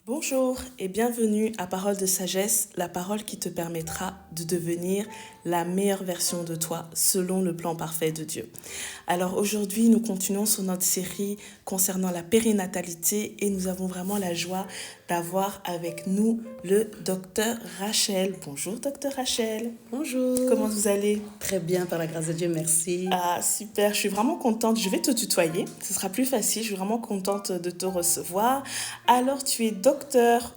Bonjour et bienvenue à Parole de Sagesse, la parole qui te permettra de devenir la meilleure version de toi selon le plan parfait de Dieu. Alors aujourd'hui, nous continuons sur notre série concernant la périnatalité et nous avons vraiment la joie d'avoir avec nous le docteur Rachel. Bonjour docteur Rachel. Bonjour. Comment vous allez? Très bien, par la grâce de Dieu, merci. Ah super, je suis vraiment contente. Je vais te tutoyer, ce sera plus facile. Je suis vraiment contente de te recevoir. Alors tu es docteur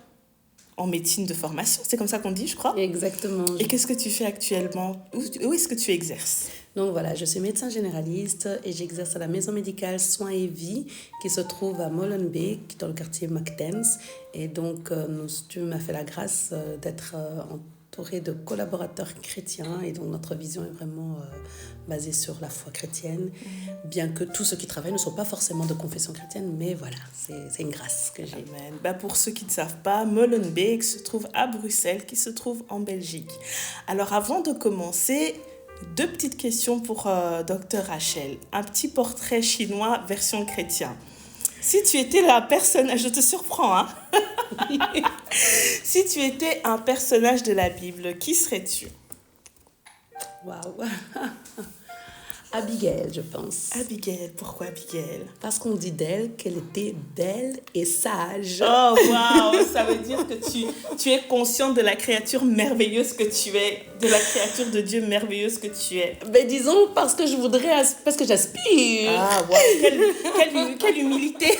en médecine de formation, c'est comme ça qu'on dit, je crois. Exactement. Et qu'est-ce que tu fais actuellement? Où est-ce que tu exerces? Donc voilà, je suis médecin généraliste et j'exerce à la maison médicale Soins et Vie qui se trouve à Molenbeek, dans le quartier Mactens. Et donc, Dieu m'a fait la grâce d'être entourée de collaborateurs chrétiens. Et donc, notre vision est vraiment basée sur la foi chrétienne. Bien que tous ceux qui travaillent ne soient pas forcément de confession chrétienne, mais voilà, c'est une grâce que j'ai. Amen. Pour ceux qui ne savent pas, Molenbeek se trouve à Bruxelles, qui se trouve en Belgique. Alors, avant de commencer, deux petites questions pour Dr Rachel. Un petit portrait chinois version chrétien. Si tu étais la personne... Je te surprends, hein. Si tu étais un personnage de la Bible, qui serais-tu? Waouh. Abigail, je pense. Abigail, pourquoi Abigail? Parce qu'on dit d'elle qu'elle était belle et sage. Oh, waouh! Ça veut dire que tu es consciente de la créature merveilleuse que tu es, de la créature de Dieu merveilleuse que tu es. Mais disons parce que parce que j'aspire. Ah, waouh! Quelle humilité!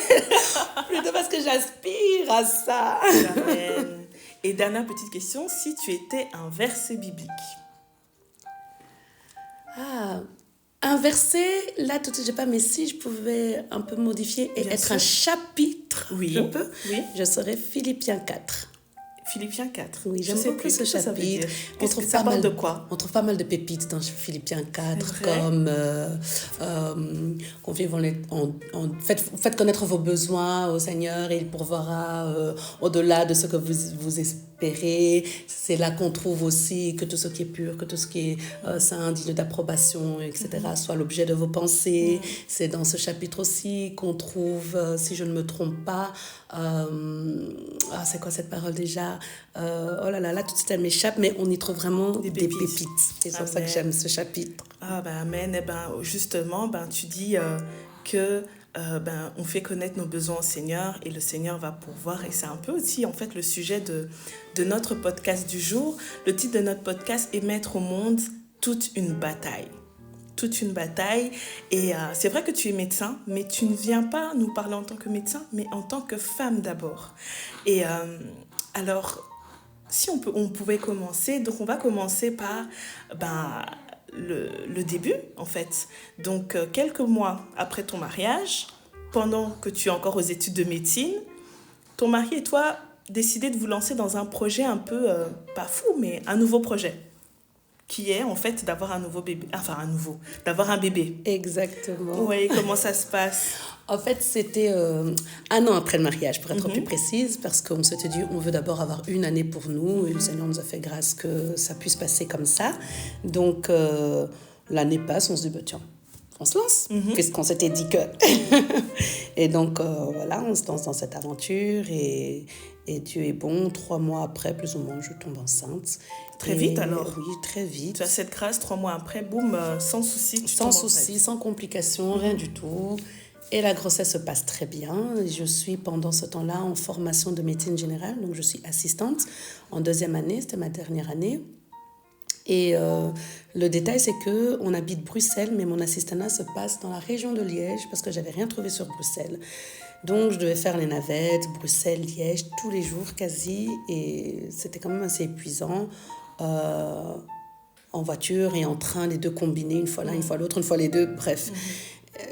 Plutôt parce que j'aspire à ça. Amen. Et dernière petite question, si tu étais un verset biblique? Un verset, là tout de suite, je sais pas, mais si je pouvais un peu modifier et Bien être sûr. un chapitre, Oui. je peux, Oui. je serais Philippiens 4. Philippiens 4. Oui, j'aime beaucoup ce ça veut dire. chapitre. On trouve Ça pas parle mal de quoi? On trouve pas mal de pépites dans Philippiens 4, C'est vrai? comme faites connaître vos besoins au Seigneur et il pourvoira au-delà de ce que vous espérez. C'est là qu'on trouve aussi que tout ce qui est pur, que tout ce qui est saint, digne d'approbation, etc., soit l'objet de vos pensées. C'est dans ce chapitre aussi qu'on trouve, si je ne me trompe pas, c'est quoi cette parole déjà? Oh là là, tout de suite elle m'échappe, mais on y trouve vraiment des pépites. Et c'est pour ça que j'aime ce chapitre. Ah ben amen. Justement, tu dis que on fait connaître nos besoins au Seigneur et le Seigneur va pourvoir. Et c'est un peu aussi en fait le sujet de notre podcast du jour. Le titre de notre podcast est Mettre au monde toute une bataille. Toute une bataille. Et c'est vrai que tu es médecin, mais tu ne viens pas nous parler en tant que médecin, mais en tant que femme d'abord. Et alors, si on pouvait commencer, donc on va commencer par le début en fait. Donc quelques mois après ton mariage, pendant que tu es encore aux études de médecine, ton mari et toi décidez de vous lancer dans un projet un peu, pas fou, mais un nouveau projet. Qui est en fait d'avoir un nouveau bébé, d'avoir un bébé. Exactement. Oui, comment ça se passe? En fait, c'était un an après le mariage, pour être plus précise, parce qu'on s'était dit, on veut d'abord avoir une année pour nous, et le Seigneur nous a fait grâce que ça puisse passer comme ça. Donc, l'année passe, on se dit, tiens, on se lance, puisqu'on s'était dit que... Et donc, voilà, on se lance dans cette aventure, et Dieu est bon. 3 mois après, plus ou moins, je tombe enceinte. Très vite alors? Oui, très vite. Tu as cette grâce, 3 mois après, boum, sans souci. Sans souci, sans complications, rien du tout. Et la grossesse se passe très bien. Je suis pendant ce temps-là en formation de médecine générale, donc je suis assistante en 2e année, c'était ma dernière année. Et le détail, c'est qu'on habite Bruxelles, mais mon assistanat se passe dans la région de Liège parce que j'avais rien trouvé sur Bruxelles. Donc, je devais faire les navettes, Bruxelles, Liège, tous les jours quasi. Et c'était quand même assez épuisant. En voiture et en train, les deux combinés, une fois l'un, une fois l'autre, une fois les deux, bref.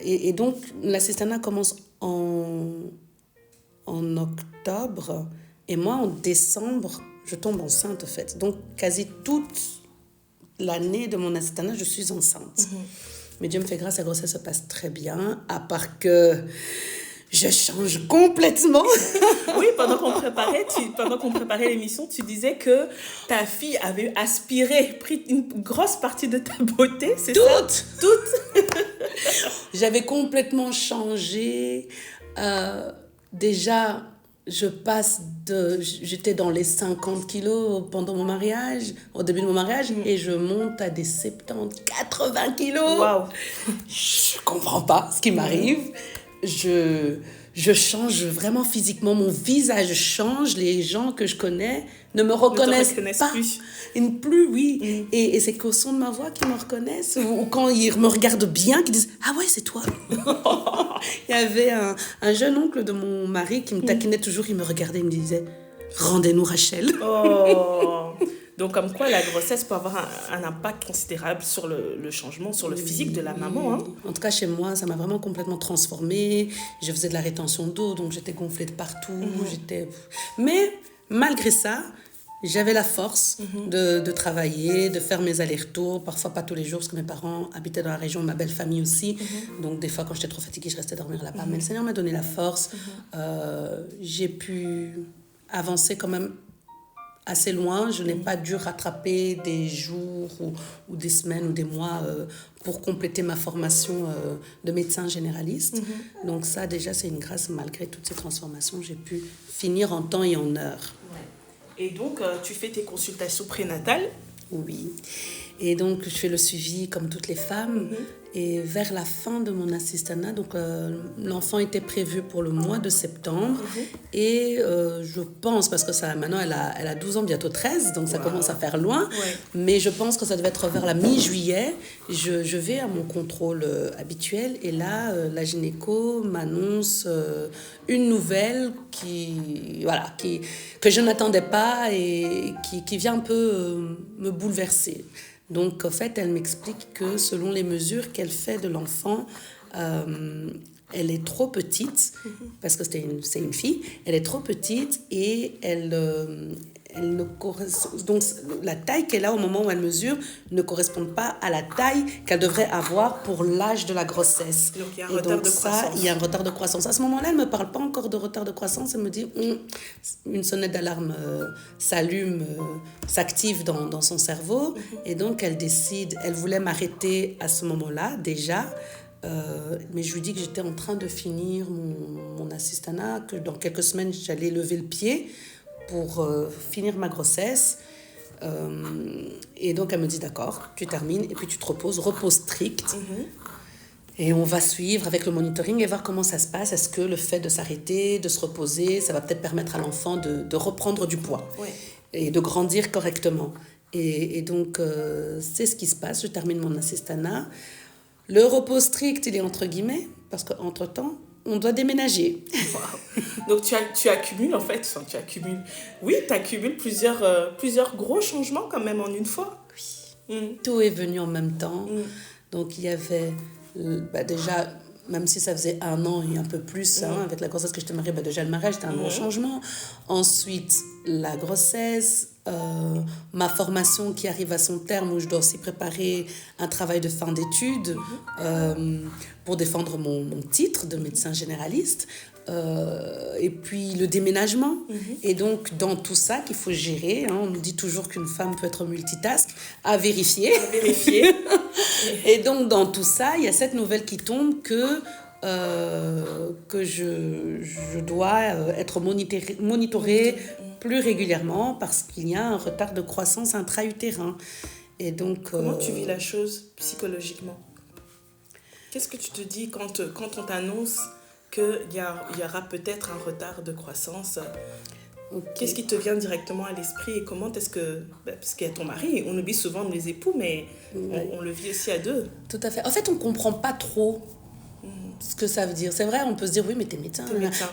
Et donc, l'assistanat commence en octobre. Et moi, en décembre, je tombe enceinte, en fait. Donc, quasi toute l'année de mon assistanat, je suis enceinte. Mais Dieu me fait grâce, la grossesse se passe très bien, à part que je change complètement. Oui, pendant qu'on préparait l'émission, tu disais que ta fille avait pris une grosse partie de ta beauté, c'est ça? Toute. J'avais complètement changé. Déjà, J'étais dans les 50 kilos pendant mon mariage, au début de mon mariage, et je monte à des 70, 80 kilos. Waouh. Je comprends pas ce qui m'arrive. Je change vraiment physiquement, mon visage change, les gens que je connais ne me reconnaissent pas. Plus. Plus, oui. Et c'est qu'au son de ma voix qu'ils me reconnaissent, ou quand ils me regardent bien, qu'ils disent « Ah ouais, c'est toi !» Il y avait un jeune oncle de mon mari qui me taquinait toujours, il me regardait, il me disait « Rendez-nous Rachel !» Oh. Donc, comme quoi, la grossesse peut avoir un impact considérable sur le changement, sur le physique de la maman. Hein. En tout cas, chez moi, ça m'a vraiment complètement transformée. Je faisais de la rétention d'eau, donc j'étais gonflée de partout. Mais malgré ça, j'avais la force de travailler, de faire mes allers-retours. Parfois, pas tous les jours, parce que mes parents habitaient dans la région, ma belle famille aussi. Donc, des fois, quand j'étais trop fatiguée, je restais dormir là-bas. Mais le Seigneur m'a donné la force. J'ai pu avancer quand même assez loin. Je n'ai pas dû rattraper des jours ou des semaines ou des mois pour compléter ma formation de médecin généraliste. Donc ça, déjà, c'est une grâce. Malgré toutes ces transformations, j'ai pu finir en temps et en heure. Ouais. Et donc, tu fais tes consultations prénatales? Oui. Et donc, je fais le suivi comme toutes les femmes. Et vers la fin de mon assistanat, donc l'enfant était prévu pour le mois de septembre. Et je pense, parce que ça, maintenant elle a 12 ans, bientôt 13, donc ça commence à faire loin. Ouais. Mais je pense que ça devait être vers la mi-juillet. Je vais à mon contrôle habituel. Et là, la gynéco m'annonce une nouvelle que je n'attendais pas et qui vient un peu me bouleverser. Donc, en fait, elle m'explique que selon les mesures qu'elle fait de l'enfant, elle est trop petite, parce que c'est une fille, elle est trop petite et elle ne correspond, donc la taille qu'elle a au moment où elle mesure ne correspond pas à la taille qu'elle devrait avoir pour l'âge de la grossesse. Donc, il y a un retard de croissance. Il y a un retard de croissance. À ce moment-là, elle ne me parle pas encore de retard de croissance. Elle me dit, une sonnette d'alarme s'allume, s'active dans son cerveau. Et donc, elle décide, elle voulait m'arrêter à ce moment-là déjà. Mais je lui dis que j'étais en train de finir mon assistanat, que dans quelques semaines, j'allais lever le pied pour finir ma grossesse. Et donc, elle me dit, d'accord, tu termines et puis tu te reposes, repos strict. Et on va suivre avec le monitoring et voir comment ça se passe. Est-ce que le fait de s'arrêter, de se reposer, ça va peut-être permettre à l'enfant de reprendre du poids et de grandir correctement. Et donc, c'est ce qui se passe. Je termine mon assistanat. Le repos strict, il est entre guillemets, parce qu'entre-temps, on doit déménager. Wow. Donc, tu accumules, en fait. Enfin, tu accumules plusieurs gros changements quand même en une fois. Oui. Tout est venu en même temps. Donc, il y avait déjà, même si ça faisait 1 an et un peu plus, avec la grossesse que j'étais mariée, déjà le mariage, c'était un gros changement. Ensuite, la grossesse, ma formation qui arrive à son terme, où je dois aussi préparer un travail de fin d'études pour défendre mon titre de médecin généraliste. Et puis le déménagement. Et donc, dans tout ça qu'il faut gérer, on nous dit toujours qu'une femme peut être multitask, à vérifier. Et donc, dans tout ça, il y a cette nouvelle qui tombe que je dois être monitorée plus régulièrement parce qu'il y a un retard de croissance intra-utérin. Et donc, comment tu vis la chose psychologiquement? Qu'est-ce que tu te dis quand on t'annonce qu'il y aura peut-être un retard de croissance? Qu'est-ce qui te vient directement à l'esprit et comment est-ce que... Parce qu'il y a ton mari, on oublie souvent les époux, mais on le vit aussi à deux. Tout à fait. En fait, on ne comprend pas trop ce que ça veut dire. C'est vrai, on peut se dire, oui, mais t'es médecin.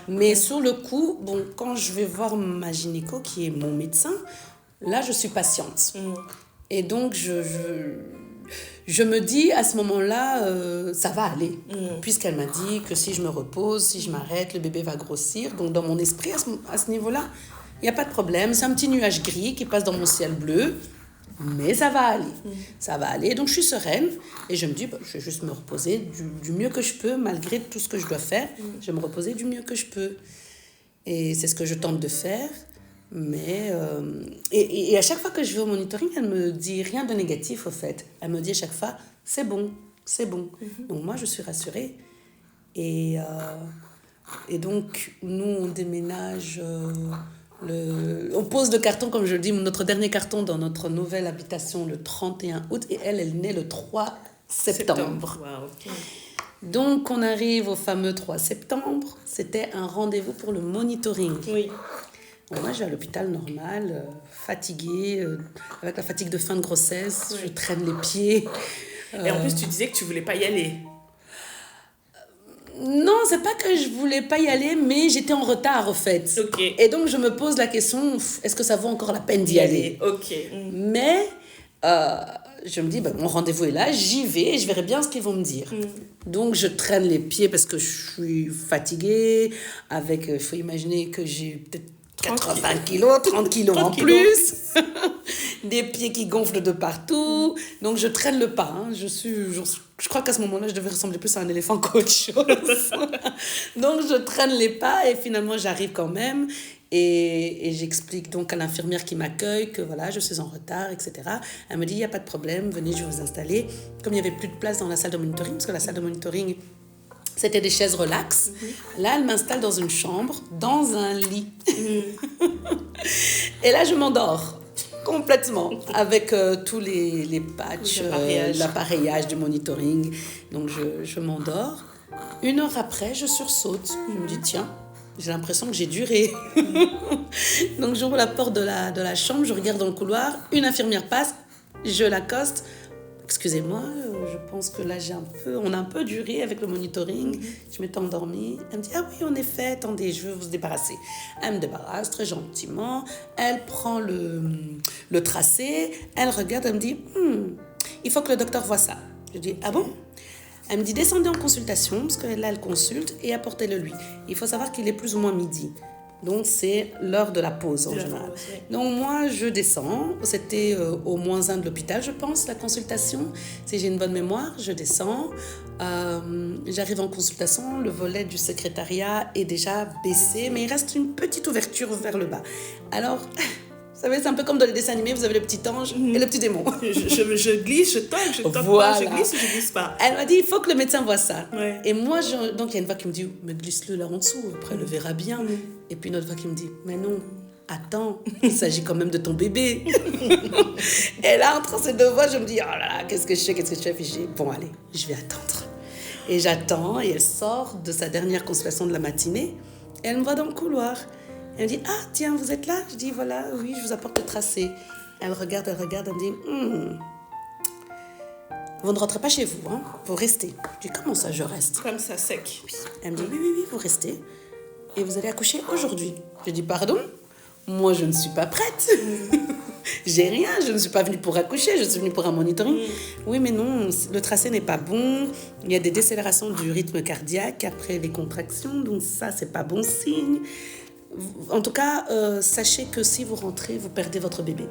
Mais sur le coup, quand je vais voir ma gynéco, qui est mon médecin, là, je suis patiente. Et donc, je me dis à ce moment-là, ça va aller. Puisqu'elle m'a dit que si je me repose, si je m'arrête, le bébé va grossir. Donc, dans mon esprit, à ce niveau-là, il n'y a pas de problème. C'est un petit nuage gris qui passe dans mon ciel bleu. Mais ça va aller. Ça va aller. Donc, je suis sereine. Et je me dis, je vais juste me reposer du mieux que je peux, malgré tout ce que je dois faire. Je vais me reposer du mieux que je peux. Et c'est ce que je tente de faire. Mais et à chaque fois que je vais au monitoring, elle me dit rien de négatif au fait. Elle me dit à chaque fois, c'est bon. Donc moi, je suis rassurée. Et Et donc, nous, on déménage... on pose le carton, comme je le dis, notre dernier carton dans notre nouvelle habitation le 31 août. Et elle naît le 3 septembre. Wow. Donc, on arrive au fameux 3 septembre. C'était un rendez-vous pour le monitoring. Oui. Bon, moi, je vais à l'hôpital normal, fatiguée, avec la fatigue de fin de grossesse. Oui. Je traîne les pieds. Et en plus, tu disais que tu voulais pas y aller. Non, c'est pas que je voulais pas y aller, mais j'étais en retard, en fait. Okay. Et donc, je me pose la question, est-ce que ça vaut encore la peine d'y aller? Ok. Mais... je me dis, mon rendez-vous est là, j'y vais et je verrai bien ce qu'ils vont me dire. Donc, je traîne les pieds parce que je suis fatiguée. Il faut imaginer que j'ai peut-être 80 kilos, 30 kilos en plus. Des pieds qui gonflent de partout. Donc, je traîne le pas. Hein. Je crois qu'à ce moment-là, je devais ressembler plus à un éléphant qu'autre chose. Donc, je traîne les pas et finalement, j'arrive quand même. Et j'explique donc à l'infirmière qui m'accueille que voilà, je suis en retard, etc. Elle me dit, il n'y a pas de problème, venez, je vais vous installer. Comme il n'y avait plus de place dans la salle de monitoring, parce que la salle de monitoring, c'était des chaises relax. Là, elle m'installe dans une chambre, dans un lit. Et là, je m'endors complètement avec tous les patchs, l'appareillage du monitoring. Donc, je m'endors. 1 heure après, je sursaute. Je me dis, tiens, j'ai l'impression que j'ai duré. Donc, j'ouvre la porte de la chambre, je regarde dans le couloir, une infirmière passe, je l'accoste. Excusez-moi, je pense que là, on a un peu duré avec le monitoring. Je m'étais endormie. Elle me dit, ah oui, en effet, attendez, je vais vous débarrasser. Elle me débarrasse très gentiment. Elle prend le tracé. Elle regarde, elle me dit, il faut que le docteur voit ça. Je dis, ah bon? Elle me dit, descendez en consultation, parce que là, elle consulte, et apportez-le lui. Il faut savoir qu'il est plus ou moins midi. Donc, c'est l'heure de la pause, en général. Donc, moi, je descends. C'était au -1 de l'hôpital, je pense, la consultation. Si j'ai une bonne mémoire, je descends. J'arrive en consultation. Le volet du secrétariat est déjà baissé, mais il reste une petite ouverture vers le bas. Alors... Vous savez, c'est un peu comme dans les dessins animés, vous avez le petit ange et le petit démon. Je glisse, je toque, voilà. Pas, je glisse ou je glisse pas. Elle m'a dit, il faut que le médecin voit ça. Ouais. Et moi, donc il y a une voix qui me dit, mais glisse-le là en dessous, après elle le verra bien. Et puis une autre voix qui me dit, mais non, attends, il s'agit quand même de ton bébé. Et là, entre ces deux voix, je me dis, oh là là, qu'est-ce que je fais? Puis je dis, bon allez, je vais attendre. Et j'attends, et elle sort de sa dernière consultation de la matinée, et elle me voit dans le couloir. Elle me dit, ah tiens, vous êtes là? Je dis, voilà, oui, je vous apporte le tracé. Elle regarde, elle me dit, vous ne rentrez pas chez vous, hein? Vous restez. Je dis, comment ça, je reste? Comme ça, sec. Oui. Elle me dit, oui, vous restez. Et vous allez accoucher aujourd'hui. Je dis, pardon? Moi, je ne suis pas prête. J'ai rien, je ne suis pas venue pour accoucher, je suis venue pour un monitoring. Oui, mais non, le tracé n'est pas bon. Il y a des décélérations du rythme cardiaque après les contractions, donc ça, c'est pas bon signe. En tout cas, sachez que si vous rentrez, vous perdez votre bébé.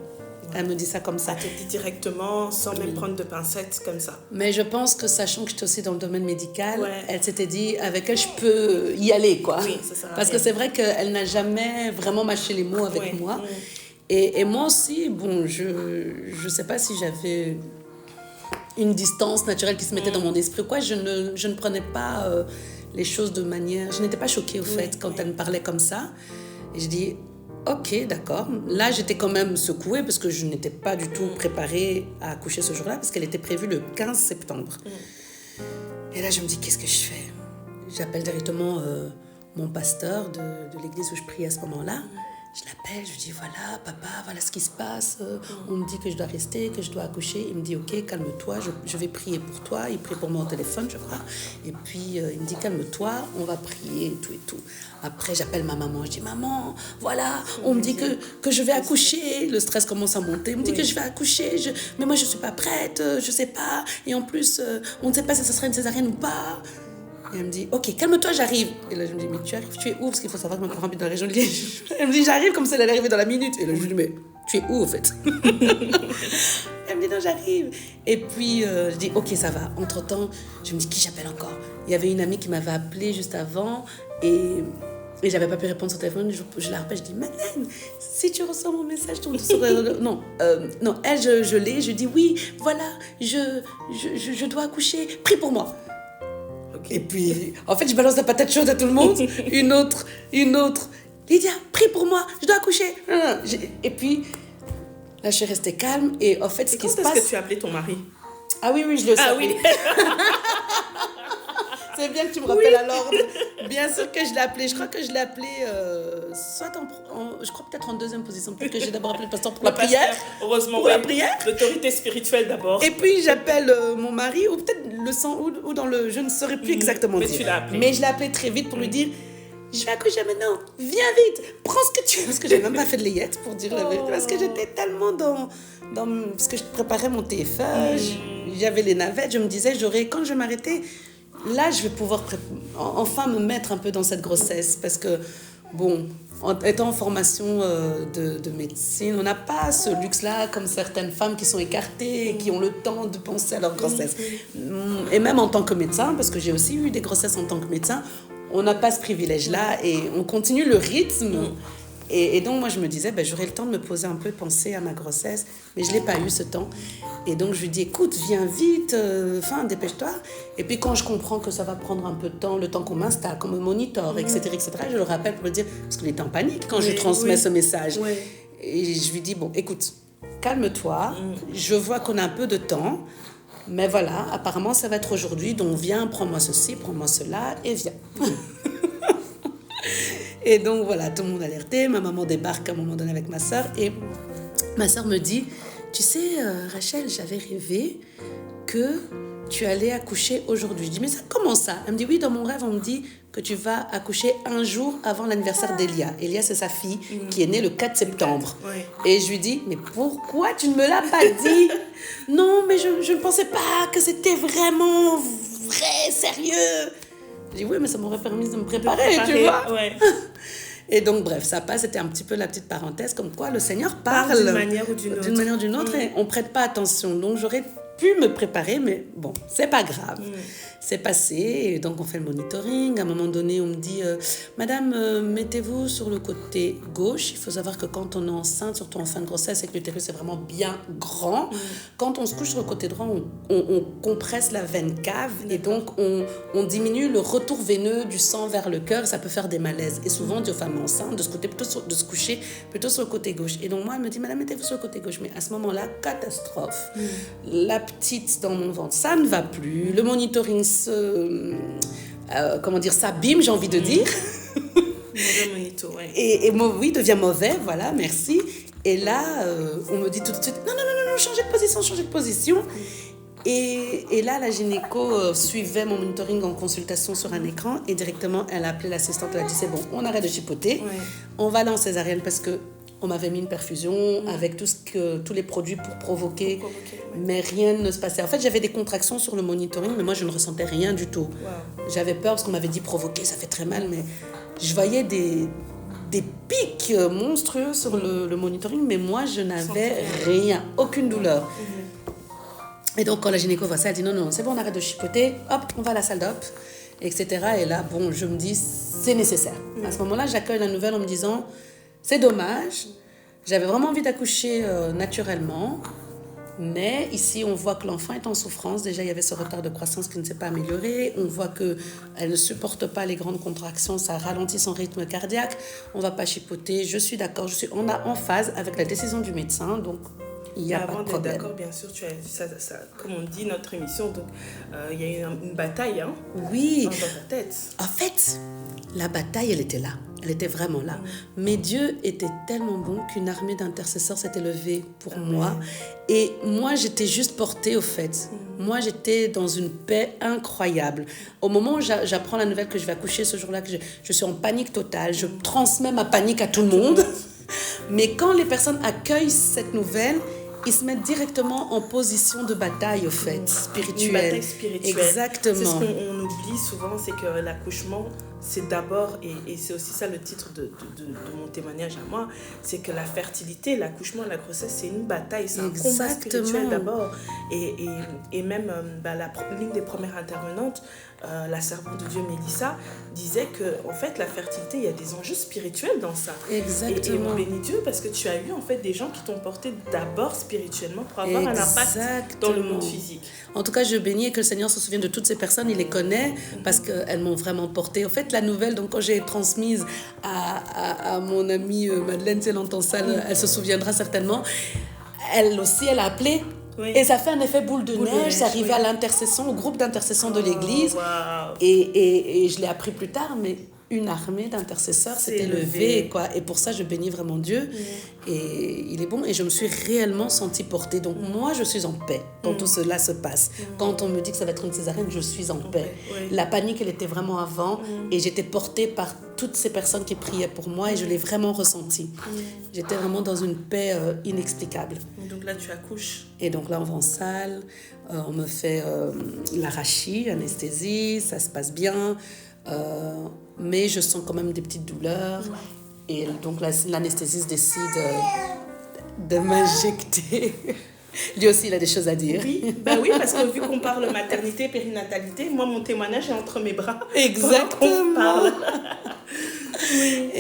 Elle me dit ça comme ça. Elle te dit directement, sans même prendre de pincettes, comme ça. Mais je pense que, sachant que j'étais aussi dans le domaine médical, elle s'était dit, avec elle, je peux y aller, quoi. Oui, ça sert à Parce rien. que c'est vrai qu'elle n'a jamais vraiment mâché les mots avec moi. Et moi aussi, bon, je sais pas si j'avais une distance naturelle qui se mettait dans mon esprit ou quoi. Je ne prenais pas les choses de manière... Je n'étais pas choquée, au fait, quand elle me parlait comme ça. Et je dis... Ok, d'accord. Là, j'étais quand même secouée parce que je n'étais pas du tout préparée à accoucher ce jour-là parce qu'elle était prévue le 15 septembre. Et là, je me dis, qu'est-ce que je fais? J'appelle directement mon pasteur de l'église où je priais à ce moment-là. Je l'appelle, je lui dis, voilà, papa, voilà ce qui se passe. On me dit que je dois rester, que je dois accoucher. Il me dit, ok, calme-toi, je vais prier pour toi. Il prie pour moi au téléphone, je crois. Et puis, il me dit, calme-toi, on va prier, et tout. Après, j'appelle ma maman. Je dis, maman, voilà, on me dit que je vais accoucher. Le stress commence à monter. On me dit que je vais accoucher, mais moi, je ne suis pas prête, je ne sais pas. Et en plus, on ne sait pas si ce sera une césarienne ou pas. Et elle me dit, ok, calme-toi, j'arrive. Et là, je me dis, mais tu arrives, tu es où? Parce qu'il faut savoir que ma grand-mère habite dans la région de Liège. Elle me dit, j'arrive comme si elle allait arriver dans la minute. Et là, je lui dis, mais tu es où, en fait? Elle me dit, non, j'arrive. Et puis, je dis, ok, ça va. Entre-temps, je me dis, qui j'appelle encore? Il y avait une amie qui m'avait appelée juste avant et j'avais pas pu répondre sur le téléphone. Je la rappelle, je dis, Madeleine, si tu reçois mon message, tu non, elle, je l'ai. Je dis, oui, voilà, je dois accoucher. Prie pour moi. Et puis, en fait, je balance la patate chaude à tout le monde. Une autre. Lydia, prie pour moi, je dois accoucher. Et puis, là, je suis restée calme. Et en fait, ce qui se passe... Quand est-ce que tu as appelé ton mari? Ah oui, je le sais. Ah oui. C'est bien que tu me rappelles à l'ordre. Bien sûr que je l'ai appelé. Je crois que je l'ai appelé je crois peut-être en deuxième position. Peut-être que j'ai d'abord appelé le pasteur pour la prière. Heureusement, pour la prière. L'autorité spirituelle d'abord. Et puis j'appelle mon mari, ou peut-être le sang, ou dans le... Je ne saurais plus exactement Mais dire. tu l'as appelé. Mais je l'ai appelé très vite pour lui dire... Je vais accoucher maintenant, viens vite, prends ce que tu veux. Parce que j'ai même pas fait de layette pour dire la vérité. Parce que j'étais tellement dans parce que je préparais mon TFA, j'avais les navettes, je me disais, quand je vais m'arrêter, là je vais pouvoir enfin me mettre un peu dans cette grossesse. Parce que, bon, en étant en formation de médecine, on n'a pas ce luxe-là comme certaines femmes qui sont écartées et qui ont le temps de penser à leur grossesse. Et même en tant que médecin, parce que j'ai aussi eu des grossesses en tant que médecin, on n'a pas ce privilège-là et on continue le rythme. Et donc, moi, je me disais, j'aurais le temps de me poser un peu, de penser à ma grossesse. Mais je ne l'ai pas eu, ce temps. Et donc, je lui dis, écoute, viens vite, dépêche-toi. Et puis, quand je comprends que ça va prendre un peu de temps, le temps qu'on m'installe, qu'on me monitore, etc., je le rappelle pour lui dire, parce qu'il était en panique quand je transmets ce message. Oui. Et je lui dis, bon, écoute, calme-toi. Je vois qu'on a un peu de temps. Mais voilà, apparemment, ça va être aujourd'hui. Donc, viens, prends-moi ceci, prends-moi cela, et viens. Et donc, voilà, tout le monde alerté. Ma maman débarque à un moment donné avec ma soeur. Et ma soeur me dit, tu sais, Rachel, j'avais rêvé que tu allais accoucher aujourd'hui. Je dis, mais ça, comment ça? Elle me dit, oui, dans mon rêve, on me dit que tu vas accoucher un jour avant l'anniversaire d'Elia. Elia, c'est sa fille qui est née le 4 septembre. Ouais. Et je lui dis, mais pourquoi tu ne me l'as pas dit? Non, mais je ne pensais pas que c'était vraiment vrai, sérieux. Je dis, oui, mais ça m'aurait permis de me préparer, tu vois. Ouais. Et donc, bref, ça passe. C'était un petit peu la petite parenthèse, comme quoi le Seigneur parle d'une manière ou d'une autre. D'une manière ou d'une autre, et on ne prête pas attention. Donc, j'aurais pu me préparer, mais bon, c'est pas grave. C'est passé, et donc on fait le monitoring. À un moment donné, on me dit, Madame, mettez-vous sur le côté gauche. Il faut savoir que quand on est enceinte, surtout en fin de grossesse, et que l'utérus est vraiment bien grand, quand on se couche sur le côté droit, on compresse la veine cave, et donc on diminue le retour veineux du sang vers le cœur. Ça peut faire des malaises. Et souvent, on dit aux femmes enceintes de se coucher plutôt sur le côté gauche. Et donc moi, elle me dit, Madame, mettez-vous sur le côté gauche. Mais à ce moment-là, catastrophe. La petite dans mon ventre, ça ne va plus. Le monitoring s'abîme, j'ai envie de dire. Mauvais monito, ouais. Et oui, devient mauvais, voilà, merci. Et là, on me dit tout de suite, non, changez de position. Et là, la gynéco suivait mon monitoring en consultation sur un écran, et directement, elle a appelé l'assistante, elle a dit, c'est bon, on arrête de chipoter, on va aller en césarienne, parce que on m'avait mis une perfusion avec tous les produits pour provoquer, mais rien ne se passait. En fait, j'avais des contractions sur le monitoring, mais moi, je ne ressentais rien du tout. Wow. J'avais peur parce qu'on m'avait dit provoquer, ça fait très mal, mais je voyais des pics monstrueux sur le monitoring, mais moi, je n'avais rien, aucune douleur. Et donc, quand la gynéco voit ça, elle dit non, c'est bon, on arrête de chipoter, hop, on va à la salle d'op, etc. Et là, bon, je me dis, c'est nécessaire. À ce moment-là, j'accueille la nouvelle en me disant, c'est dommage, j'avais vraiment envie d'accoucher naturellement, mais ici on voit que l'enfant est en souffrance. Déjà il y avait ce retard de croissance qui ne s'est pas amélioré, on voit qu'elle ne supporte pas les grandes contractions, ça ralentit son rythme cardiaque, on ne va pas chipoter, je suis d'accord, on est en phase avec la décision du médecin, donc il n'y a pas de problème. Avant d'être d'accord, bien sûr, tu as ça, comme on dit, notre émission, donc il y a eu une bataille oui. Dans ta tête. En fait, la bataille, elle était là. Elle était vraiment là. Mais Dieu était tellement bon qu'une armée d'intercesseurs s'était levée pour moi. Et moi, j'étais juste portée au fait. Moi, j'étais dans une paix incroyable. Au moment où j'apprends la nouvelle que je vais accoucher ce jour-là, que je suis en panique totale, je transmets ma panique à tout le monde. Mais quand les personnes accueillent cette nouvelle, ils se mettent directement en position de bataille, au fait, spirituelle. Une bataille spirituelle. Exactement. C'est ce qu'on oublie souvent, c'est que l'accouchement, c'est d'abord, et c'est aussi ça le titre de mon témoignage à moi, c'est que la fertilité, l'accouchement, la grossesse, c'est une bataille, c'est un combat spirituel d'abord. Et même l'une des premières intervenantes, la servante de Dieu Mélissa, disait que en fait la fertilité, il y a des enjeux spirituels dans ça. Exactement. Et on bénit Dieu parce que tu as eu en fait des gens qui t'ont porté d'abord spirituellement pour avoir un impact dans le monde physique. En tout cas, je bénis et que le Seigneur se souvienne de toutes ces personnes, il les connaît parce qu'elles m'ont vraiment porté. En fait, la nouvelle, donc quand j'ai transmise à mon amie Madeleine, si elle entend ça, elle se souviendra certainement. Elle aussi, elle a appelé. Oui. Et ça fait un effet boule de neige. C'est arrivé à l'intercession, au groupe d'intercession de l'église. Wow. Et je l'ai appris plus tard, mais une armée d'intercesseurs s'était levée, quoi. Et pour ça, je bénis vraiment Dieu. Et il est bon. Et je me suis réellement sentie portée. Donc moi, je suis en paix quand tout cela se passe. Quand on me dit que ça va être une césarienne, je suis en paix. Oui. La panique, elle était vraiment avant. Et j'étais portée par toutes ces personnes qui priaient pour moi. Et je l'ai vraiment ressenti. J'étais vraiment dans une paix inexplicable. Donc là, tu accouches. Et donc là, on va en salle. On me fait l'arachie, anesthésie. Ça se passe bien. Mais je sens quand même des petites douleurs. Et donc l'anesthésiste décide de m'injecter. Lui aussi, il a des choses à dire. Oui, parce que vu qu'on parle maternité, périnatalité, moi, mon témoignage est entre mes bras. Exactement. On parle. Oui.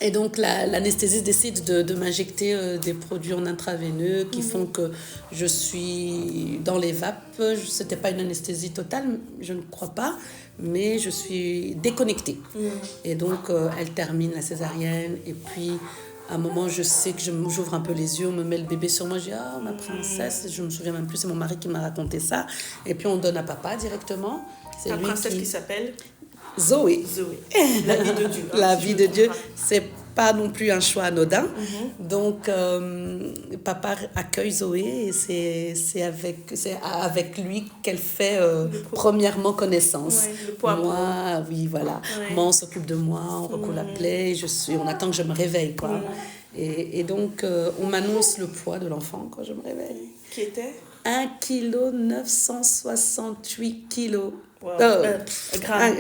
Et donc l'anesthésiste décide de m'injecter des produits en intraveineux qui font que je suis dans les vapes. Ce n'était pas une anesthésie totale, je ne crois pas, mais je suis déconnectée. Et donc elle termine la césarienne et puis à un moment je sais que j'ouvre un peu les yeux, on me met le bébé sur moi, je dis « Ah, ma princesse », je ne me souviens même plus, c'est mon mari qui m'a raconté ça. Et puis on donne à papa directement. C'est ta princesse qui s'appelle Zoé. La vie de Dieu. La vie de Dieu, c'est pas non plus un choix anodin. Donc, papa accueille Zoé et c'est avec lui qu'elle fait premièrement connaissance. Moi, oui, voilà. Moi, on s'occupe de moi, on recoule la plaie, on attend que je me réveille, quoi. Et donc, on m'annonce le poids de l'enfant quand je me réveille. Qui était 1,968 kg. Wow.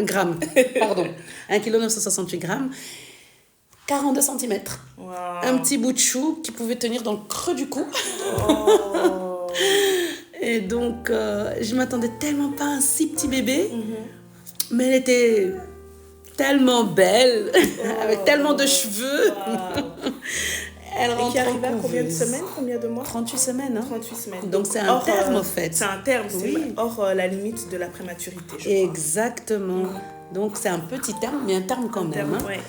Grammes. Pardon. 1,968 kg. 42 cm. Wow. Un petit bout de chou qui pouvait tenir dans le creux du cou. Oh. Et donc, je ne m'attendais tellement pas à un si petit bébé. Mais elle était tellement belle, avec tellement de cheveux. Wow. Elle rentre et qui arrive à combien de semaines, combien de mois 38 semaines. Hein. 38 semaines. Donc c'est un terme, en fait. C'est un terme, oui. Hors la limite de la prématurité, je Exactement. Donc c'est un petit terme, mais un terme quand même. Hein. Ouais.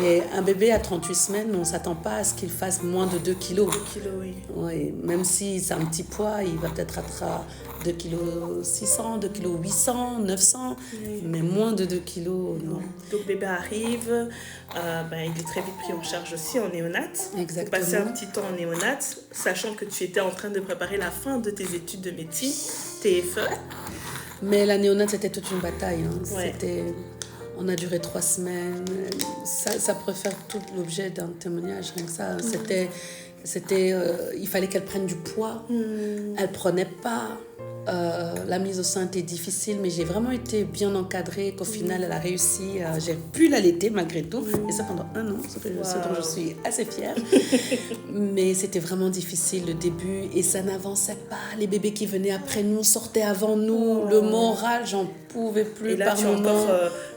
Et un bébé à 38 semaines, on ne s'attend pas à ce qu'il fasse moins de 2 kilos. 2 kilos, oui. Ouais, même si c'est un petit poids, il va peut-être être à 2 kg 600, 2 kg 800, 900, mais moins de 2 kilos, non. Donc bébé arrive, il est très vite pris en charge aussi en néonat. Exactement. Passer un petit temps en néonat, sachant que tu étais en train de préparer la fin de tes études de médecine, TFE. Mais la néonate, c'était toute une bataille. Hein. On a duré 3 semaines. Ça pourrait faire tout l'objet d'un témoignage, rien que ça. Il fallait qu'elle prenne du poids. Elle prenait pas. La mise au sein était difficile, mais j'ai vraiment été bien encadrée, qu'au final, elle a réussi. J'ai pu l'allaiter malgré tout. Et ça pendant 1 an, ce dont je suis assez fière. Mais c'était vraiment difficile le début et ça n'avançait pas. Les bébés qui venaient après nous sortaient avant nous. Le moral, j'en pouvais plus. Et là, tu as encore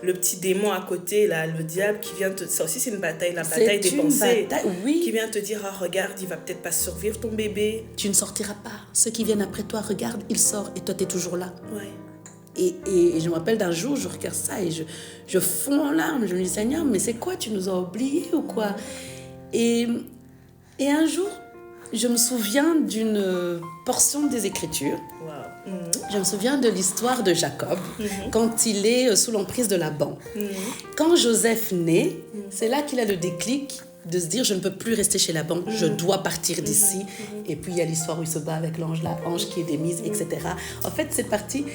le petit démon à côté, là, le diable qui vient te... Ça aussi, c'est une bataille, la bataille des pensées. Oui. Qui vient te dire, regarde, il va peut-être pas survivre ton bébé. Tu ne sortiras pas. Ceux qui viennent après toi, regarde, il sort et toi, tu es toujours là. Ouais. Et je me rappelle d'un jour, je regarde ça et je fonds en larmes. Je me dis, Seigneur, mais c'est quoi? Tu nous as oubliés ou quoi? Et un jour, je me souviens d'une portion des Écritures. Wow. Je me souviens de l'histoire de Jacob, quand il est sous l'emprise de Laban. Quand Joseph naît, c'est là qu'il a le déclic de se dire, je ne peux plus rester chez Laban, je dois partir d'ici. Et puis, il y a l'histoire où il se bat avec l'ange, la hanche qui est démise, etc. En fait, c'est parti...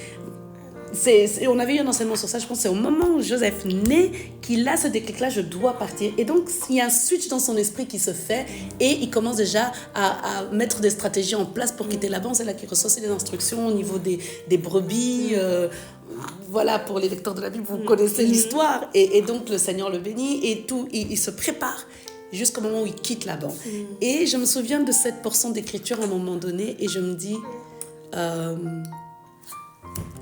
on avait eu un enseignement sur ça, je pense, c'est au moment où Joseph naît qu'il a ce déclic-là, je dois partir. Et donc, il y a un switch dans son esprit qui se fait et il commence déjà à mettre des stratégies en place pour quitter Laban. C'est là qu'il reçoit aussi des instructions au niveau des brebis, voilà, pour les lecteurs de la Bible, vous connaissez l'histoire. Et donc, le Seigneur le bénit et tout, il se prépare jusqu'au moment où il quitte Laban. Et je me souviens de cette portion d'écriture à un moment donné et je me dis,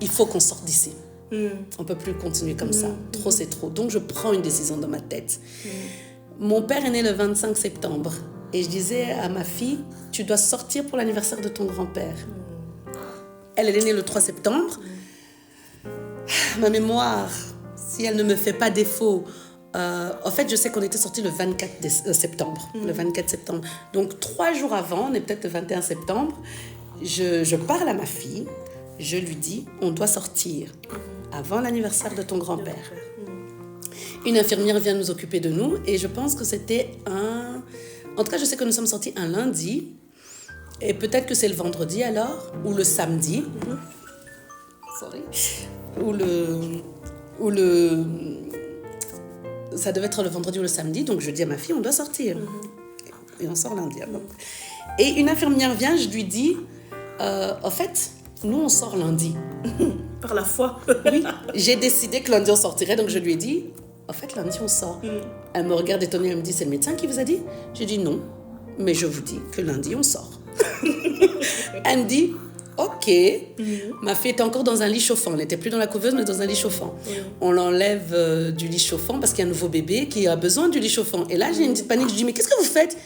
il faut qu'on sorte d'ici. On ne peut plus continuer comme ça. Trop, c'est trop. Donc, je prends une décision dans ma tête. Mon père est né le 25 septembre. Et je disais à ma fille, tu dois sortir pour l'anniversaire de ton grand-père. Elle est née le 3 septembre. Ma mémoire, si elle ne me fait pas défaut, en fait, je sais qu'on était sortis le 24 septembre. Le 24 septembre. Donc, 3 jours avant, on est peut-être le 21 septembre, je parle à ma fille. Je lui dis, on doit sortir avant l'anniversaire de ton grand-père. Une infirmière vient nous occuper de nous et je pense que c'était En tout cas, je sais que nous sommes sortis un lundi et peut-être que c'est le vendredi alors, ou le samedi. Ça devait être le vendredi ou le samedi, donc je dis à ma fille, on doit sortir. Et on sort lundi alors. Et une infirmière vient, je lui dis, en fait, nous on sort lundi. Par la foi. Oui, j'ai décidé que lundi on sortirait, donc je lui ai dit, en fait lundi on sort. Elle me regarde étonnée, elle me dit, c'est le médecin qui vous a dit? J'ai dit non, mais je vous dis que lundi on sort. Elle me dit, ok. Ma fille était encore dans un lit chauffant, elle n'était plus dans la couveuse mais dans un lit chauffant. On l'enlève du lit chauffant parce qu'il y a un nouveau bébé qui a besoin du lit chauffant. Et là j'ai une petite panique, je dis, mais qu'est-ce que vous faites?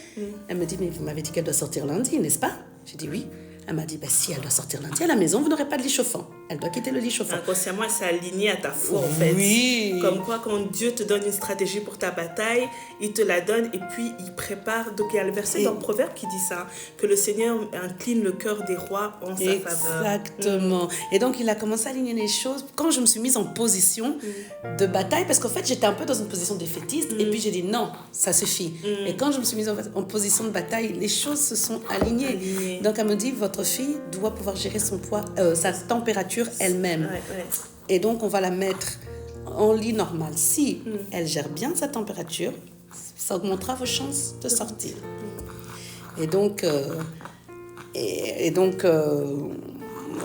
Elle me dit, mais vous m'avez dit qu'elle doit sortir lundi, n'est-ce pas? J'ai dit oui. Elle m'a dit, si elle doit sortir lundi à la maison, vous n'aurez pas de lit chauffant. Elle doit quitter le lit chauffant. Inconsciemment, elle s'est alignée à ta foi, en fait. Oui. Comme quoi, quand Dieu te donne une stratégie pour ta bataille, il te la donne et puis il prépare. Donc, il y a le verset dans le Proverbe qui dit ça, que le Seigneur incline le cœur des rois en sa faveur. Exactement. Et donc, il a commencé à aligner les choses. Quand je me suis mise en position de bataille, parce qu'en fait, j'étais un peu dans une position défaitiste, et puis j'ai dit non, ça suffit. Et quand je me suis mise en position de bataille, les choses se sont alignées. Donc, elle me dit, votre fille doit pouvoir gérer son poids, sa température elle-même. Et donc, on va la mettre en lit normal. Si elle gère bien sa température, ça augmentera vos chances de sortir. Et donc,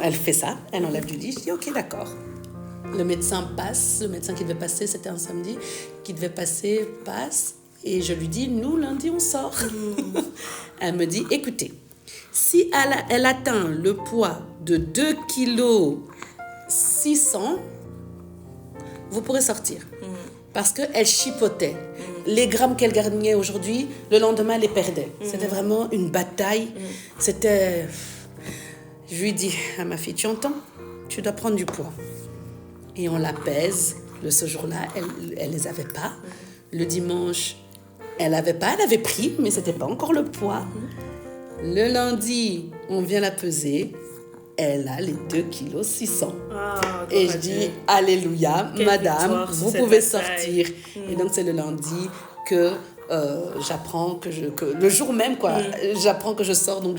elle fait ça, elle enlève du lit. Je dis, ok, d'accord. Le médecin passe, le médecin qui devait passer, c'était un samedi, qui devait passer, passe. Et je lui dis, nous, lundi, on sort. Elle me dit, écoutez, si elle atteint le poids de 2 kg 600, vous pourrez sortir. Parce qu'elle chipotait. Les grammes qu'elle gagnait aujourd'hui, le lendemain, elle les perdait. C'était vraiment une bataille. C'était... Je lui dis à ma fille, tu entends? Tu dois prendre du poids. Et on la pèse. Ce jour-là, elle les avait pas. Le dimanche, elle avait pas. Elle avait pris, mais c'était pas encore le poids. Le lundi, on vient la peser. Elle a les 2 kg 600. Et je dis, alléluia, madame, vous pouvez sortir. Et donc, c'est le lundi que j'apprends que le jour même, quoi, j'apprends que je sors. Donc,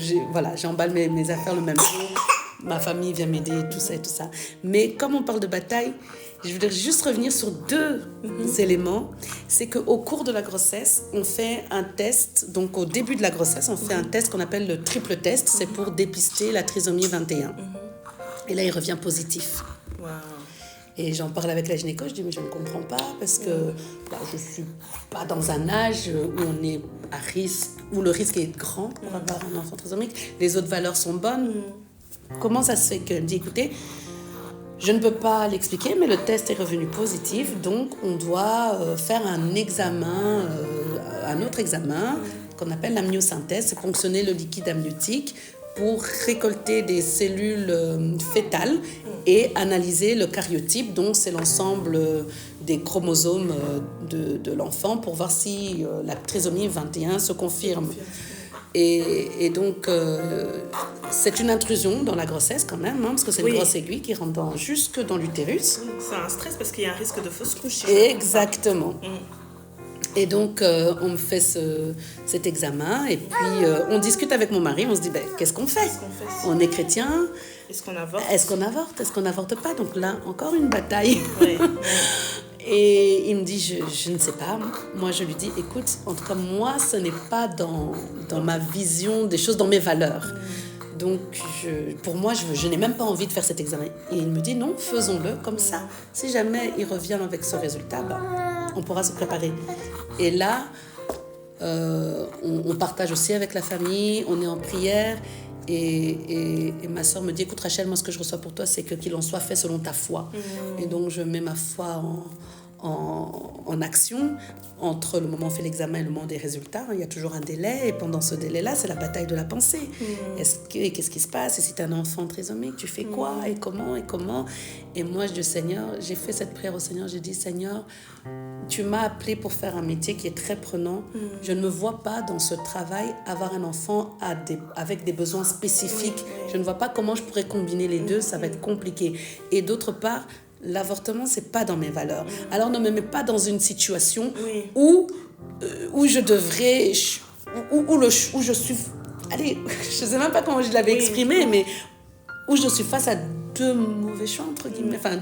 j'emballe mes affaires le même jour. Ma famille vient m'aider, tout ça et tout ça. Mais comme on parle de bataille, je voudrais juste revenir sur 2 éléments. C'est qu'au cours de la grossesse, on fait un test. Donc, au début de la grossesse, on fait un test qu'on appelle le triple test. C'est pour dépister la trisomie 21. Et là, il revient positif. Wow. Et j'en parle avec la gynéco, je dis, mais je ne comprends pas parce que je ne suis pas dans un âge où on est à risque, où le risque est grand pour avoir un enfant trisomique. Les autres valeurs sont bonnes. Comment ça se fait qu'elle me dit, écoutez, je ne peux pas l'expliquer, mais le test est revenu positif, donc on doit faire un examen, un autre examen qu'on appelle l'amniosynthèse, c'est ponctionner le liquide amniotique pour récolter des cellules fœtales et analyser le karyotype, donc c'est l'ensemble des chromosomes de l'enfant pour voir si la trisomie 21 se confirme. Et donc, c'est une intrusion dans la grossesse quand même, parce que c'est une grosse aiguille qui rentre jusque dans l'utérus. C'est un stress parce qu'il y a un risque de fausse couche. Exactement. Et donc, on me fait cet examen et puis on discute avec mon mari, on se dit, qu'est-ce qu'on fait? On est chrétien. Est-ce qu'on avorte? Est-ce qu'on n'avorte pas? Donc là, encore une bataille. Et il me dit, je ne sais pas. Moi, je lui dis, écoute, en tout cas, moi, ce n'est pas dans ma vision des choses, dans mes valeurs. donc, pour moi, je n'ai même pas envie de faire cet examen. Et il me dit, non, faisons-le comme ça. Si jamais il revient avec ce résultat, on pourra se préparer. Et là, on partage aussi avec la famille, on est en prière. Et ma soeur me dit, écoute Rachel, moi ce que je reçois pour toi, c'est que qu'il en soit fait selon ta foi. Et donc, je mets ma foi en action entre le moment où on fait l'examen et le moment des résultats. Il y a toujours un délai, et pendant ce délai-là, c'est la bataille de la pensée. Qu'est-ce qui se passe? Et si tu as un enfant trisomique, tu fais quoi? Et comment? Et moi, je dis, Seigneur, j'ai fait cette prière au Seigneur, j'ai dit, Seigneur, tu m'as appelé pour faire un métier qui est très prenant. Je ne me vois pas dans ce travail avoir un enfant avec des besoins spécifiques. Je ne vois pas comment je pourrais combiner les deux, ça va être compliqué. Et d'autre part, l'avortement, c'est pas dans mes valeurs. Alors ne me mets pas dans une situation où je devrais, où je suis, allez, je sais même pas comment je l'avais exprimé, mais où je suis face à deux mauvais choix, entre guillemets. Enfin,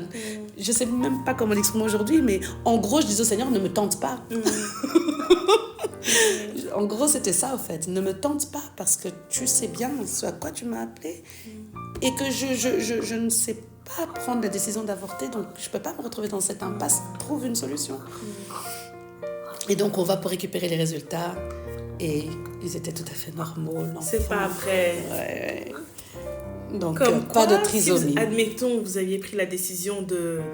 je sais même pas comment l'exprimer aujourd'hui, mais en gros, je disais au Seigneur, ne me tente pas. En gros, c'était ça, en fait. Ne me tente pas, parce que tu sais bien ce à quoi tu m'as appelé, et que je ne sais pas prendre la décision d'avorter, donc je peux pas me retrouver dans cette impasse. Trouve une solution. Et donc, on va pour récupérer les résultats, et ils étaient tout à fait normaux. C'est pas vrai. Ouais. Donc, Comme pas quoi, de trisomie. Si admettons, vous aviez pris la décision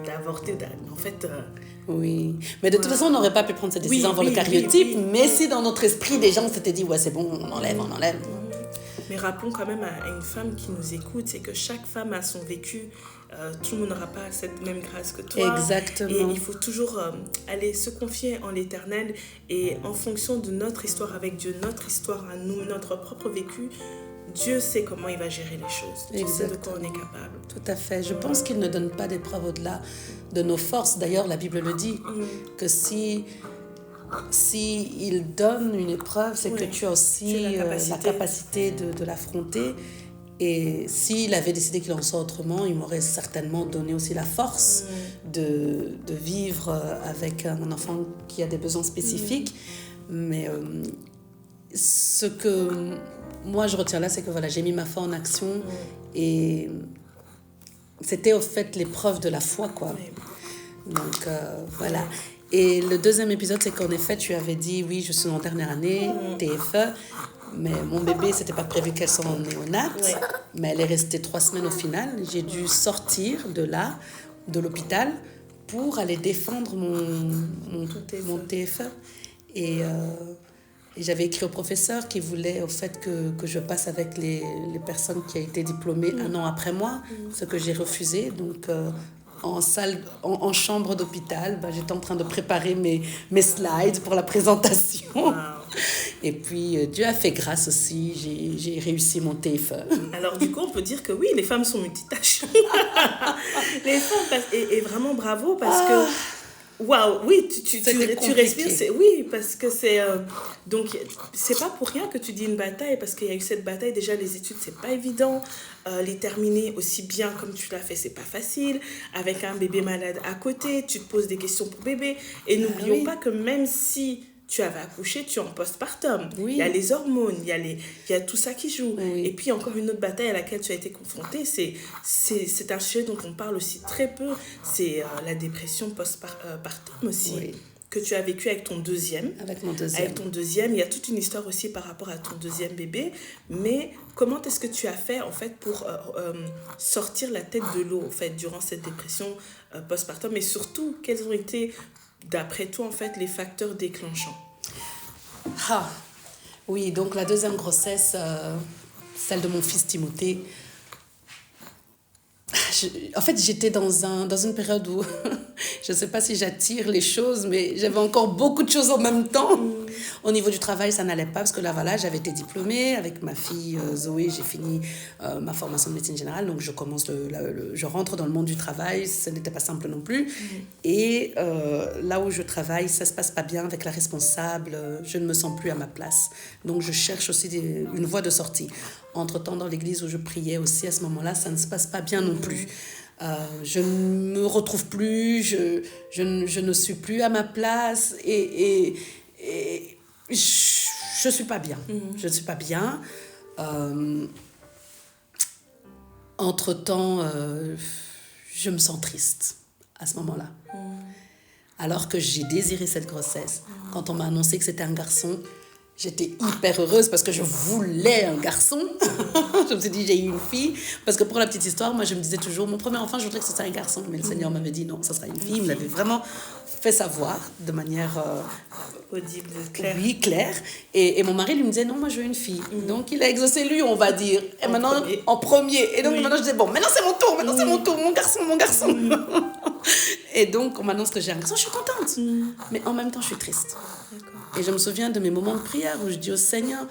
d'avorter, en fait... Oui, mais de toute façon, on n'aurait pas pu prendre cette décision avant le cariotype, mais si dans notre esprit, déjà, on s'était dit, ouais, c'est bon, on enlève. Mais rappelons quand même à une femme qui nous écoute, c'est que chaque femme a son vécu. Tout le monde n'aura pas cette même grâce que toi. Exactement. Et il faut toujours aller se confier en l'Éternel. Et en fonction de notre histoire avec Dieu, notre histoire à nous, notre propre vécu, Dieu sait comment il va gérer les choses. Dieu sait de quoi on est capable. Tout à fait. Je pense qu'il ne donne pas d'épreuve au-delà de nos forces. D'ailleurs, la Bible le dit, que si il donne une épreuve, c'est que tu as aussi la capacité de l'affronter. Et s'il avait décidé qu'il en soit autrement, il m'aurait certainement donné aussi la force de vivre avec un enfant qui a des besoins spécifiques. Mais ce que moi je retiens là, c'est que voilà, j'ai mis ma foi en action et c'était au fait l'épreuve de la foi, quoi. Donc voilà. Et le deuxième épisode, c'est qu'en effet, tu avais dit, oui, je suis en dernière année, TFE, mais mon bébé, c'était pas prévu qu'elle soit en néonate, mais elle est restée 3 semaines au final. J'ai dû sortir de l'hôpital, pour aller défendre mon TFE. Et j'avais écrit au professeur qui voulait au fait que je passe avec les personnes qui ont été diplômées 1 an après moi, ce que j'ai refusé. Donc, en chambre d'hôpital, j'étais en train de préparer mes slides pour la présentation. Wow. Et puis, Dieu a fait grâce aussi, j'ai réussi mon TFE. Alors, du coup, on peut dire que oui, les femmes sont multitâches. Les femmes, et vraiment bravo, parce que... Waouh, oui, tu respires, oui, parce que c'est... donc, c'est pas pour rien que tu dis une bataille, parce qu'il y a eu cette bataille, déjà, les études, c'est pas évident. Les terminer aussi bien comme tu l'as fait, c'est pas facile. Avec un bébé malade à côté, tu te poses des questions pour bébé. Et n'oublions pas que même si tu avais accouché, tu es en postpartum. Oui. Il y a les hormones, il y a tout ça qui joue. Oui. Et puis, encore une autre bataille à laquelle tu as été confrontée, c'est un sujet dont on parle aussi très peu, c'est la dépression postpartum aussi. Oui. Que tu as vécu avec ton deuxième. Avec mon deuxième. Avec ton deuxième. Il y a toute une histoire aussi par rapport à ton deuxième bébé. Mais comment est-ce que tu as fait, en fait, pour sortir la tête de l'eau, en fait, durant cette dépression postpartum? Et surtout, quels ont été, d'après toi, en fait, les facteurs déclenchants? Oui, donc la deuxième grossesse, celle de mon fils Timothée, en fait, j'étais dans une période où je ne sais pas si j'attire les choses, mais j'avais encore beaucoup de choses en même temps. Au niveau du travail, ça n'allait pas parce que là, voilà, j'avais été diplômée. Avec ma fille Zoé, j'ai fini ma formation de médecine générale. Donc, je rentre dans le monde du travail. Ce n'était pas simple non plus. Et là où je travaille, ça ne se passe pas bien avec la responsable. Je ne me sens plus à ma place. Donc, je cherche aussi une voie de sortie. Entre-temps, dans l'église où je priais aussi, à ce moment-là, ça ne se passe pas bien non plus. Je ne me retrouve plus, je ne suis plus à ma place et je ne suis pas bien. Je ne suis pas bien. Entre-temps, je me sens triste à ce moment-là. Alors que j'ai désiré cette grossesse. Quand on m'a annoncé que c'était un garçon, j'étais hyper heureuse parce que je voulais un garçon. Je me suis dit, j'ai eu une fille. Parce que pour la petite histoire, moi, je me disais toujours, mon premier enfant, je voudrais que ce soit un garçon. Mais le Seigneur m'avait dit, non, ça sera une fille. Il me l'avait vraiment fait savoir de manière... audible, claire. Oui, claire. Et mon mari lui me disait, non, moi, je veux une fille. Donc, il a exaucé lui, on va dire. Et maintenant, en premier. Et donc, maintenant, je disais, bon, maintenant, c'est mon tour. Maintenant, c'est mon tour. Mon garçon. Et donc, on m'annonce que j'ai un garçon. Je suis contente. Mais en même temps, je suis triste. Et je me souviens de mes moments de prière où je dis au Seigneur,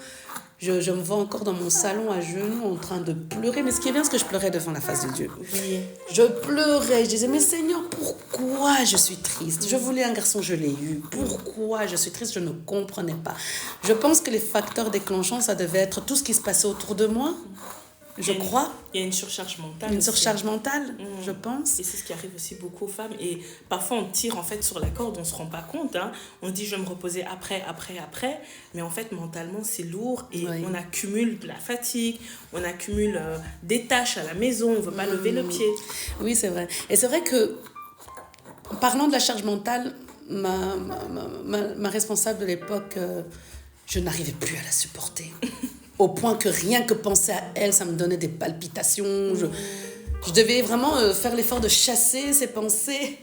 je me vois encore dans mon salon à genoux en train de pleurer. Mais ce qui est bien, c'est que je pleurais devant la face de Dieu. Oui. Je pleurais, je disais, mais Seigneur, pourquoi je suis triste? Je voulais un garçon, je l'ai eu. Pourquoi je suis triste? Je ne comprenais pas. Je pense que les facteurs déclenchants, ça devait être tout ce qui se passait autour de moi. Je crois. Il y a une surcharge mentale. Une surcharge mentale, je pense. Et c'est ce qui arrive aussi beaucoup aux femmes. Et parfois, on tire en fait sur la corde, on ne se rend pas compte. Hein. On dit, je vais me reposer après. Mais en fait, mentalement, c'est lourd. Et on accumule de la fatigue, on accumule des tâches à la maison, on ne veut pas lever le pied. Oui, c'est vrai. Et c'est vrai que, en parlant de la charge mentale, ma responsable de l'époque, je n'arrivais plus à la supporter. Au point que rien que penser à elle, ça me donnait des palpitations. Je devais vraiment faire l'effort de chasser ces pensées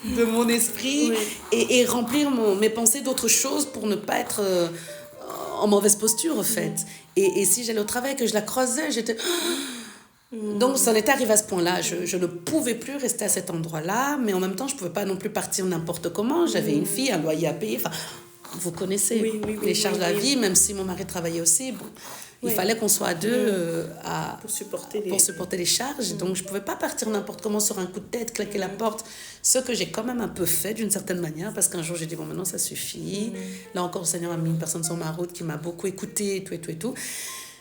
de mon esprit et remplir mes pensées d'autres choses pour ne pas être en mauvaise posture, en fait. Et si j'allais au travail, que je la croisais, j'étais... Donc, ça en était arrivé à ce point-là. Je ne pouvais plus rester à cet endroit-là, mais en même temps, je ne pouvais pas non plus partir n'importe comment. J'avais une fille, un loyer à payer. Enfin, vous connaissez les charges de la vie, même si mon mari travaillait aussi. Bon, il fallait qu'on soit à deux pour supporter les charges. Donc, je ne pouvais pas partir n'importe comment sur un coup de tête, claquer la porte. Ce que j'ai quand même un peu fait d'une certaine manière, parce qu'un jour, j'ai dit, bon, maintenant, ça suffit. Là encore, le Seigneur a mis une personne sur ma route qui m'a beaucoup écoutée, et tout.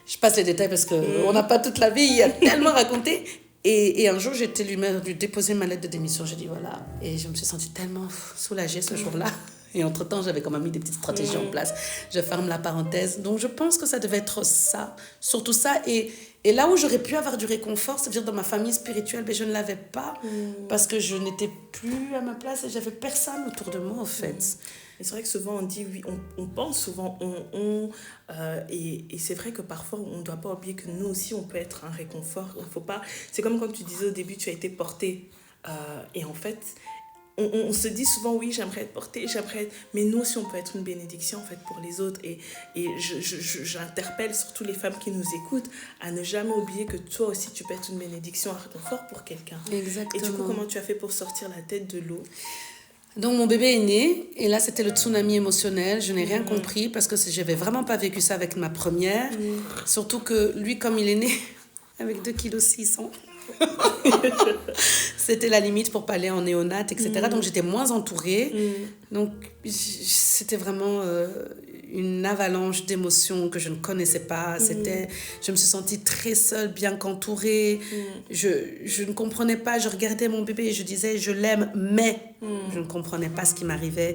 Je passe les détails parce qu'on n'a pas toute la vie, il y a tellement à raconter. Et un jour, j'étais lui déposer ma lettre de démission. J'ai dit, voilà. Et je me suis sentie tellement soulagée ce jour-là. Et entre-temps, j'avais quand même mis des petites stratégies en place. Je ferme la parenthèse. Donc, je pense que ça devait être ça, surtout ça. Et là où j'aurais pu avoir du réconfort, c'est-à-dire dans ma famille spirituelle, mais je ne l'avais pas parce que je n'étais plus à ma place et j'avais personne autour de moi, en fait. Et c'est vrai que souvent, on dit, oui, on pense souvent, et c'est vrai que parfois, on ne doit pas oublier que nous aussi, on peut être un réconfort. Il faut pas... C'est comme quand tu disais au début, tu as été portée. Et en fait... On se dit souvent, oui, j'aimerais être portée, mais nous aussi, on peut être une bénédiction, en fait, pour les autres. Et j'interpelle surtout les femmes qui nous écoutent à ne jamais oublier que toi aussi, tu peux être une bénédiction, un réconfort pour quelqu'un. Exactement. Et du coup, comment tu as fait pour sortir la tête de l'eau? Donc, mon bébé est né, et là, c'était le tsunami émotionnel. Je n'ai rien compris parce que je n'avais vraiment pas vécu ça avec ma première. Surtout que lui, comme il est né avec 2,6 kg, c'était la limite pour pas aller en néonat, etc. Donc j'étais moins entourée. Donc c'était vraiment une avalanche d'émotions que je ne connaissais pas. Je me suis sentie très seule, bien qu'entourée. Je ne comprenais pas. Je regardais mon bébé et je disais je l'aime, mais je ne comprenais pas ce qui m'arrivait.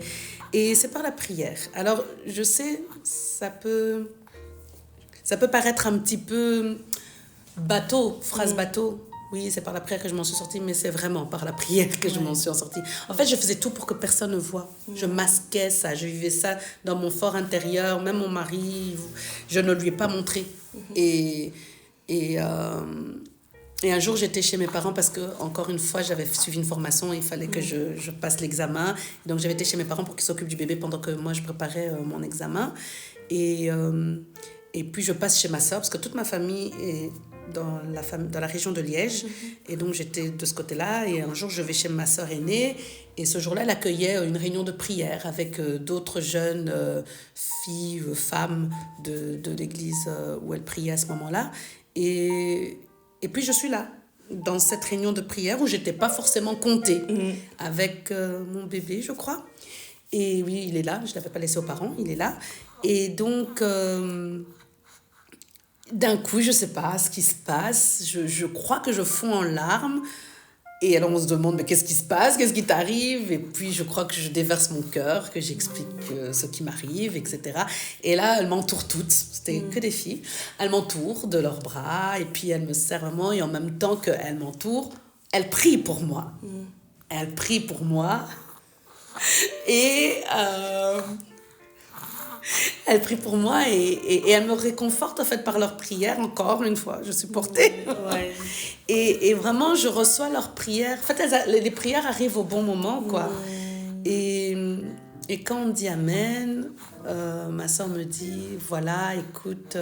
Et c'est par la prière. Alors je sais, ça peut paraître un petit peu phrase bateau. Oui, c'est par la prière que je m'en suis sortie, mais c'est vraiment par la prière que je m'en suis sortie. En fait, je faisais tout pour que personne ne voie. Je masquais ça, je vivais ça dans mon fort intérieur. Même mon mari, je ne lui ai pas montré. Et un jour, j'étais chez mes parents parce que, encore une fois, j'avais suivi une formation et il fallait que je passe l'examen. Donc, j'avais été chez mes parents pour qu'ils s'occupent du bébé pendant que moi, je préparais mon examen. Et puis, je passe chez ma soeur parce que toute ma famille est dans la région de Liège. Et donc, j'étais de ce côté-là. Et un jour, je vais chez ma soeur aînée. Et ce jour-là, elle accueillait une réunion de prière avec d'autres jeunes filles, femmes de l'église où elle priait à ce moment-là. Et puis, je suis là, dans cette réunion de prière où je n'étais pas forcément comptée avec mon bébé, je crois. Et oui, il est là. Je ne l'avais pas laissé aux parents. Il est là. Et donc... d'un coup, je ne sais pas ce qui se passe. Je crois que je fonds en larmes. Et alors on se demande, mais qu'est-ce qui se passe? Qu'est-ce qui t'arrive? Et puis je crois que je déverse mon cœur, que j'explique ce qui m'arrive, etc. Et là, elles m'entourent toutes. C'était que des filles. Elles m'entourent de leurs bras et puis elles me serrent vraiment. Et en même temps qu'elles m'entourent, elles prient pour moi. Elles prient pour moi. Et elles prient pour moi et elles me réconfortent en fait par leurs prières, encore une fois, je suis portée. Ouais. Et vraiment, je reçois leurs prières. En fait, les prières arrivent au bon moment, quoi. Et quand on dit Amen, ma soeur me dit, voilà, écoute,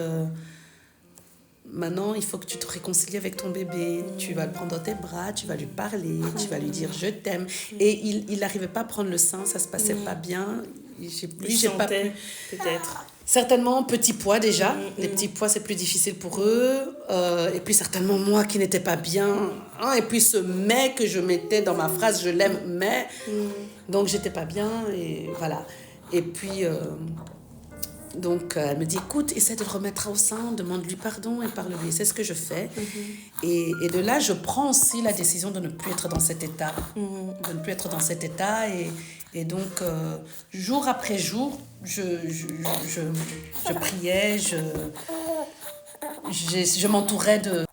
maintenant, il faut que tu te réconcilies avec ton bébé. Tu vas le prendre dans tes bras, tu vas lui parler, tu vas lui dire je t'aime. Et il n'arrivait pas à prendre le sein, ça se passait pas bien. J'ai pas pu. Peut-être. Certainement, petit poids déjà. Les petits poids, c'est plus difficile pour eux. Et puis certainement, moi qui n'étais pas bien. Hein, et puis ce mais que je mettais dans ma phrase, je l'aime, mais. Donc, j'étais pas bien. Et voilà. Et puis, donc, elle me dit, écoute, essaie de le remettre au sein, demande-lui pardon et parle-lui. C'est ce que je fais. Et de là, je prends aussi la décision de ne plus être dans cet état. De ne plus être dans cet état. Et donc, jour après jour, je priais, je m'entourais de...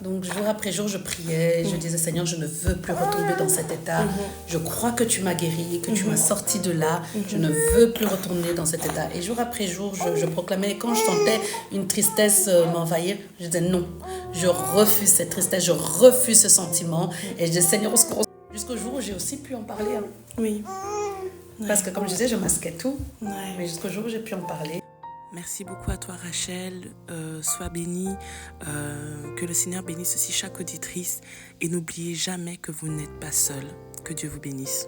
Donc, jour après jour, je priais, je disais, Seigneur, je ne veux plus retomber dans cet état. Je crois que tu m'as guéri, que tu m'as sorti de là. Je ne veux plus retourner dans cet état. Et jour après jour, je proclamais. Et quand je sentais une tristesse m'envahir, je disais, non, je refuse cette tristesse, je refuse ce sentiment. Et je disais, Seigneur, au secours. Jusqu'au jour où j'ai aussi pu en parler. Hein. Oui. Parce que comme je disais, je masquais tout. Ouais. Mais jusqu'au jour où j'ai pu en parler. Merci beaucoup à toi Rachel, sois bénie, que le Seigneur bénisse aussi chaque auditrice et n'oubliez jamais que vous n'êtes pas seul, que Dieu vous bénisse.